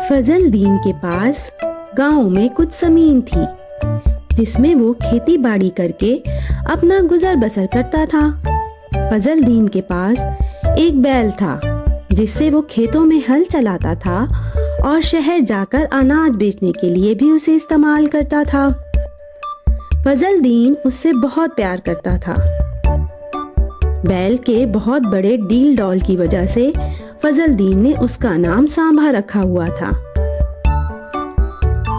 फजल दीन के पास गांव में कुछ जमीन थी जिसमें वो खेती बाड़ी करके अपना गुजर बसर करता था। फजल दीन के पास एक बैल था जिससे वो खेतों में हल चलाता था और शहर जाकर अनाज बेचने के लिए भी उसे इस्तेमाल करता था। फजल दीन उससे बहुत प्यार करता था। बैल के बहुत बड़े डील डॉल की वजह से फजल दीन ने उसका नाम सांबा रखा हुआ था।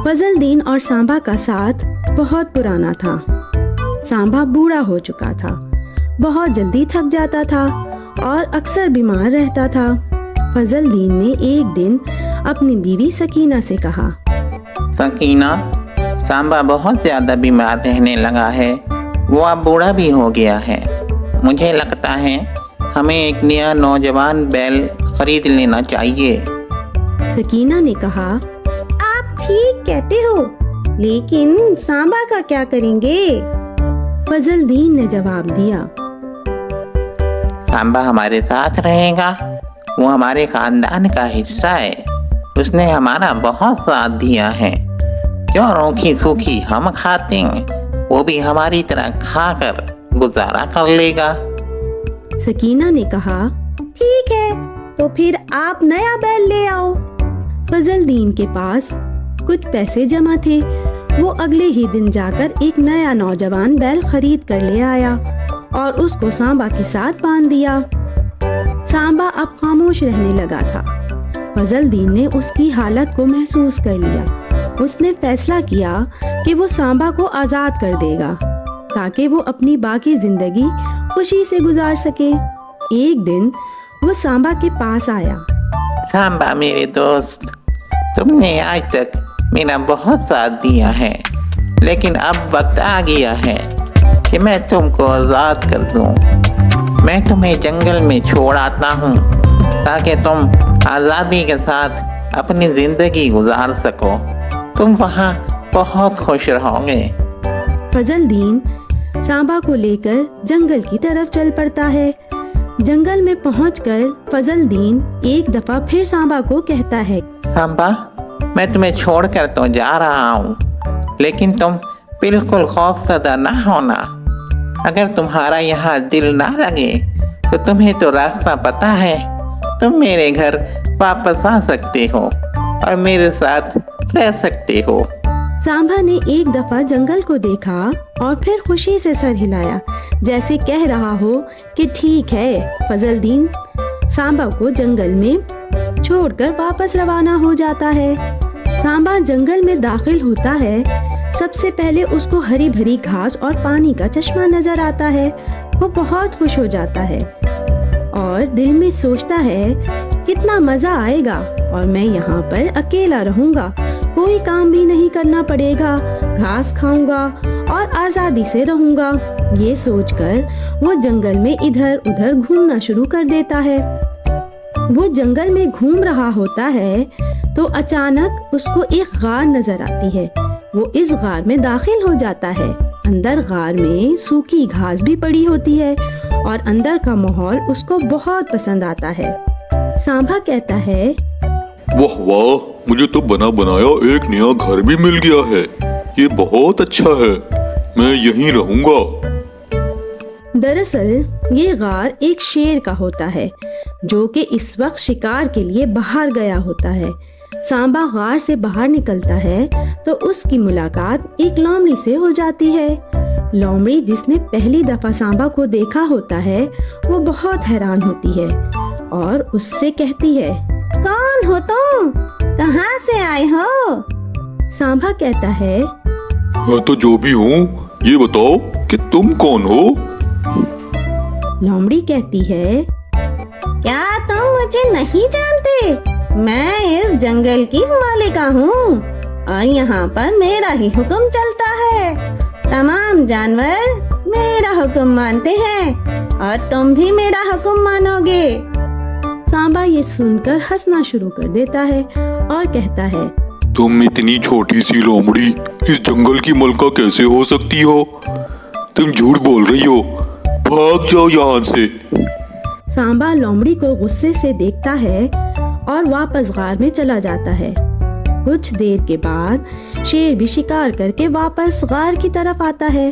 फजल दीन और सांबा का साथ बहुत पुराना था। सांबा बूढ़ा हो चुका था, बहुत जल्दी थक जाता था और अक्सर बीमार रहता था। फजल दीन ने एक दिन अपनी बीवी सकीना से कहा, सकीना, सांबा बहुत ज़्यादा बीमार रहने लगा है। वो अब बूढ़ा भी हो गया है। मुझे लगता है हमें एक नया नौजवान बैल खरीद लेना चाहिए। सकीना ने कहा, आप ठीक कहते हो, लेकिन सांबा का क्या करेंगे? फजल दीन ने जवाब दिया, सांबा हमारे साथ रहेगा। वो हमारे खानदान का हिस्सा है। उसने हमारा बहुत साथ दिया है। जो रूखी सूखी हम खाते हैं वो भी हमारी तरह खाकर गुजारा कर लेगा। सकीना ने कहा, ठीक है, तो फिर आप नया बैल ले आओ। फजल दीन के पास कुछ पैसे जमा थे। वो अगले ही दिन जाकर एक नया नौजवान बैल खरीद कर ले आया और उसको सांबा के साथ बांध दिया। सांबा अब खामोश रहने लगा था। फजल दीन ने उसकी हालत को महसूस कर लिया। उसने फैसला किया कि वो सांबा को आजाद कर देगा ताकि वो अपनी बाकी जिंदगी खुशी से गुजार सके। एक दिन वो सांबा के पास आया। सांबा मेरे दोस्त, तुमने आज तक मेरा बहुत साथ दिया है, लेकिन अब वक्त आ गया है कि मैं तुमको आज़ाद कर दूं। मैं तुम्हें जंगल में छोड़ आता हूँ ताकि तुम आज़ादी के साथ अपनी ज़िंदगी गुजार सको। तुम वहाँ बहुत खुश रहोगे। फजल दीन सांबा को लेकर जंगल की तरफ चल पड़ता है। जंगल में पहुंचकर फजल दीन एक दफा फिर सांबा को कहता है, सांबा, मैं तुम्हें छोड़कर तो जा रहा हूँ, लेकिन तुम बिल्कुल खौफज़दा ना होना। अगर तुम्हारा यहाँ दिल ना लगे तो तुम्हें तो रास्ता पता है। तुम मेरे घर वापस आ सकते हो और मेरे साथ रह सकते हो। सांबा ने एक दफा जंगल को देखा और फिर खुशी से सर हिलाया, जैसे कह रहा हो कि ठीक है। फजल दीन सांबा को जंगल में छोड़कर वापस रवाना हो जाता है। सांबा जंगल में दाखिल होता है। सबसे पहले उसको हरी भरी घास और पानी का चश्मा नजर आता है। वो बहुत खुश हो जाता है और दिल में सोचता है, कितना मजा आएगा और मैं यहाँ पर अकेला रहूंगा, कोई काम भी नहीं करना पड़ेगा, घास खाऊंगा और आजादी से रहूंगा। ये सोचकर वो जंगल में इधर उधर घूमना शुरू कर देता है। वो जंगल में घूम रहा होता है तो अचानक उसको एक गार नजर आती है। वो इस गार में दाखिल हो जाता है। अंदर गार में सूखी घास भी पड़ी होती है और अंदर का माहौल उसको बहुत पसंद आता है। सांबा कहता है, वाह वाह, मुझे तो बना बनाया एक नया घर भी मिल गया है। ये बहुत अच्छा है, मैं यहीं रहूंगा। दरअसल ये गार एक शेर का होता है जो कि इस वक्त शिकार के लिए बाहर गया होता है। सांबा गार से बाहर निकलता है तो उसकी मुलाकात एक लोमड़ी से हो जाती है। लोमड़ी जिसने पहली दफा सांबा को देखा होता है वो बहुत हैरान होती है और उससे कहती है, कौन हो तुम? कहाँ से आए हो? सांबा कहता है, मैं तो जो भी हूँ, ये बताओ कि तुम कौन हो? लोमड़ी कहती है, क्या तुम मुझे नहीं जानते? मैं इस जंगल की मालिका हूँ और यहाँ पर मेरा ही हुक्म चलता है। तमाम जानवर मेरा हुक्म मानते हैं और तुम भी मेरा हुक्म मानोगे। सांबा ये सुनकर हंसना शुरू कर देता है और कहता है, तुम इतनी छोटी सी लोमड़ी इस जंगल की मलका कैसे हो सकती हो? तुम झूठ बोल रही हो, भाग जाओ यहाँ से। सांबा लोमड़ी को गुस्से से देखता है और वापस गार में चला जाता है। कुछ देर के बाद शेर भी शिकार करके वापस गार की तरफ आता है।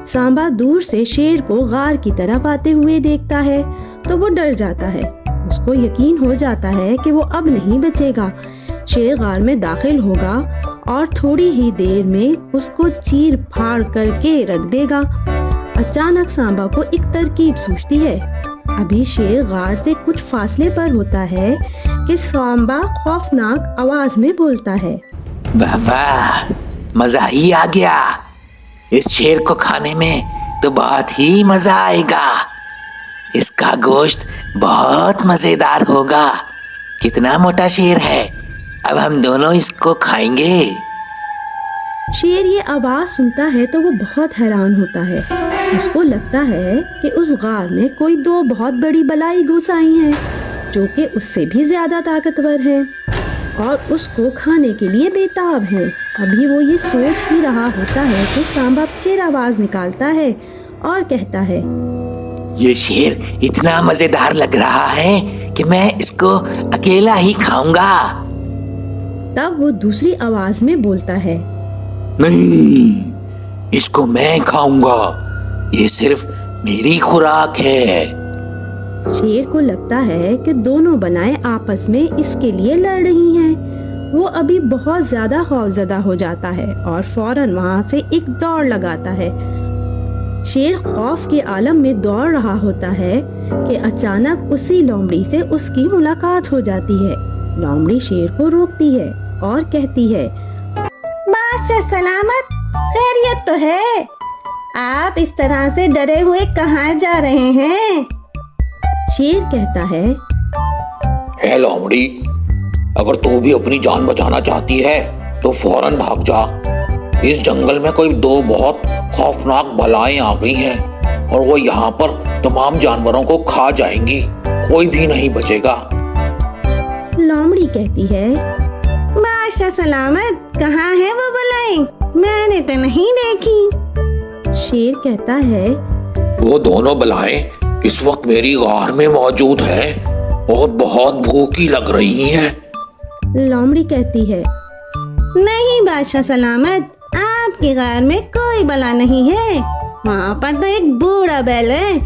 सांबा दूर से शेर को गार की तरफ आते हुए देखता है तो वो डर जाता है। उसको यकीन हो जाता है कि वो अब नहीं बचेगा। शेर गार में दाखिल होगा और थोड़ी ही देर में उसको चीर फाड़ करके रख देगा। अचानक सांबा को एक तरकीब सूझती है। अभी शेर गार से कुछ फासले पर होता है कि सांबा खौफनाक आवाज में बोलता है, वाह वाह, मजा ही आ गया। इस शेर को खाने में तो बहुत ही मजा आएगा। इसका गोश्त बहुत मजेदार होगा। कितना मोटा शेर है, अब हम दोनों इसको खाएंगे। शेर ये आवाज सुनता है तो वो बहुत हैरान होता है। उसको लगता है कि उस गार में कोई दो बहुत बड़ी बलाई घुस आई हैं, जो कि उससे भी ज्यादा ताकतवर हैं और उसको खाने के लिए बेताब हैं। अभी वो ये सोच ही रहा होता है कि सांबा फिर आवाज निकालता है और कहता है, ये शेर इतना मजेदार लग रहा है कि मैं इसको अकेला ही खाऊंगा। तब वो दूसरी आवाज में बोलता है, नहीं, इसको मैं खाऊंगा। ये सिर्फ मेरी खुराक है। शेर को लगता है कि दोनों बलाएं आपस में इसके लिए लड़ रही हैं। वो अभी बहुत ज्यादा खौफजदा हो जाता है और फौरन वहां से एक दौड़ लगाता है। शेर खौफ के आलम में दौड़ रहा होता है कि अचानक उसी लोमड़ी से उसकी मुलाकात हो जाती है। लोमड़ी शेर को रोकती है और कहती है, बादशाह सलामत, खैरियत तो है? आप इस तरह से डरे हुए कहाँ जा रहे हैं? शेर कहता है, है लोमड़ी, अगर तू भी अपनी जान बचाना चाहती है तो फौरन भाग जा। इस जंगल में कोई दो बहुत खौफनाक बलाएं आ गई हैं और वो यहाँ पर तमाम जानवरों को खा जाएंगी। कोई भी नहीं बचेगा। लोमड़ी कहती है, बादशाह सलामत, कहाँ है वो बलाएं? मैंने तो नहीं देखी। शेर कहता है, वो दोनों बलाएं इस वक्त मेरी गार में मौजूद हैं और बहुत भूखी लग रही हैं। लोमड़ी कहती है, नहीं बादशाह सलामत, आपकी गार में कोई बला नहीं है। वहाँ पर तो एक बूढ़ा बैल है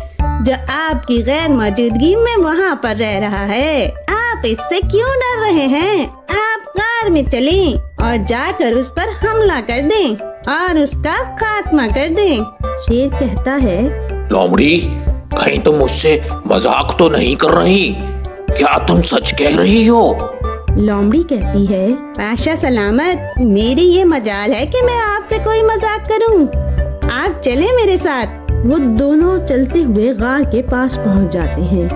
जो आपकी गैर मौजूदगी में वहाँ पर रह रहा है। आप इससे क्यों डर रहे हैं? आप गार में चलें और जाकर उस पर हमला कर दें और उसका खात्मा कर दें। शेर कहता है, लोमड़ी, कहीं तुम मुझसे मजाक तो नहीं कर रही? क्या तुम सच कह रही हो? लोमड़ी कहती है, बादशाह सलामत, मेरी ये मजाल है कि मैं आपसे कोई मजाक करूं। आप चले मेरे साथ। वो दोनों चलते हुए गार के पास पहुंच जाते हैं।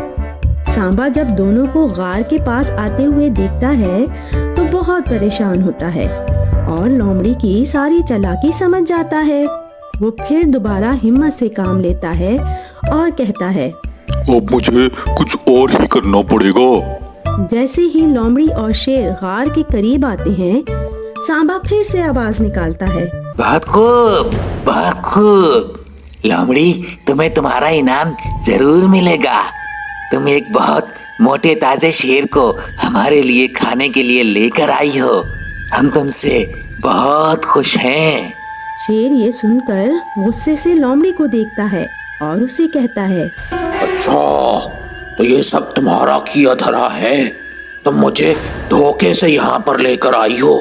सांबा जब दोनों को गार के पास आते हुए देखता है तो बहुत परेशान होता है और लोमड़ी की सारी चालाकी समझ जाता है। वो फिर दोबारा हिम्मत से काम लेता है और कहता है, अब मुझे कुछ और ही करना पड़ेगा। जैसे ही लोमड़ी और शेर गार के करीब आते हैं, सांबा फिर से आवाज निकालता है, बहुत खूब, बहुत खूब। लोमड़ी, तुम्हें तुम्हारा इनाम जरूर मिलेगा। तुम एक बहुत मोटे ताजे शेर को हमारे लिए खाने के लिए लेकर आई हो। हम तुमसे बहुत खुश हैं। शेर ये सुनकर गुस्से से लोमड़ी को देखता है और उसे कहता है, अच्छा, तो ये सब तुम्हारा किया धरा है। तुम मुझे धोखे से यहाँ पर लेकर आई हो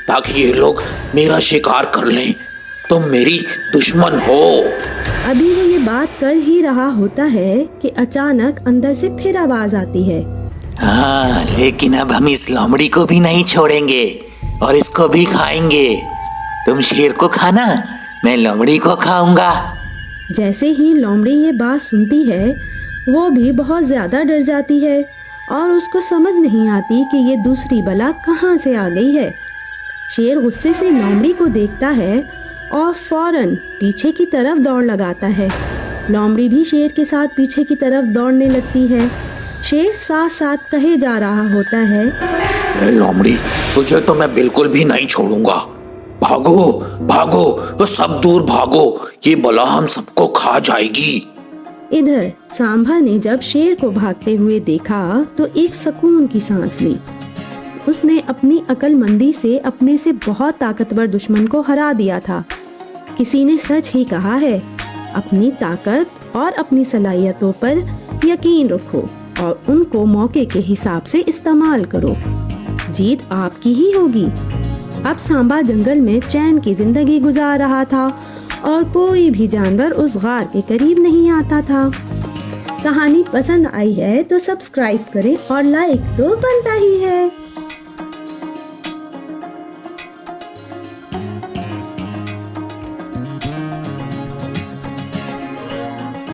ताकि ये लोग मेरा शिकार कर लें। तुम मेरी दुश्मन हो। अभी वो ये बात कर ही रहा होता है कि अचानक अंदर से फिर आवाज आती है, हाँ, लेकिन अब हम इस लोमड़ी को भी नहीं छोड़ेंगे और इसको भी खाएंगे। तुम शेर को खाना, मैं लोमड़ी को खाऊंगा। जैसे ही लोमड़ी ये बात सुनती है, वो भी बहुत ज्यादा डर जाती है और उसको समझ नहीं आती कि ये दूसरी बला कहाँ से आ गई है। शेर गुस्से से लोमड़ी को देखता है और फौरन पीछे की तरफ दौड़ लगाता है। लोमड़ी भी शेर के साथ पीछे की तरफ दौड़ने लगती है। शेर साथ साथ कहे जा रहा होता है, ए लोमड़ी, तुझे तो मैं बिल्कुल भी नहीं छोड़ूंगा। भागो भागो, वो सब दूर भागो, ये बला हम सबको खा जाएगी। इधर सांभा ने जब शेर को भागते हुए देखा तो एक सुकून की सांस ली। اس نے اپنی عقل مندی سے اپنے سے بہت طاقتور دشمن کو ہرا دیا تھا۔ کسی نے سچ ہی کہا ہے، اپنی طاقت اور اپنی صلاحیتوں پر یقین رکھو اور ان کو موقع کے حساب سے استعمال کرو، جیت آپ کی ہی ہوگی۔ اب سانبا جنگل میں چین کی زندگی گزار رہا تھا اور کوئی بھی جانور اس غار کے قریب نہیں آتا تھا۔ کہانی پسند آئی ہے تو سبسکرائب کریں اور لائک تو بنتا ہی ہے۔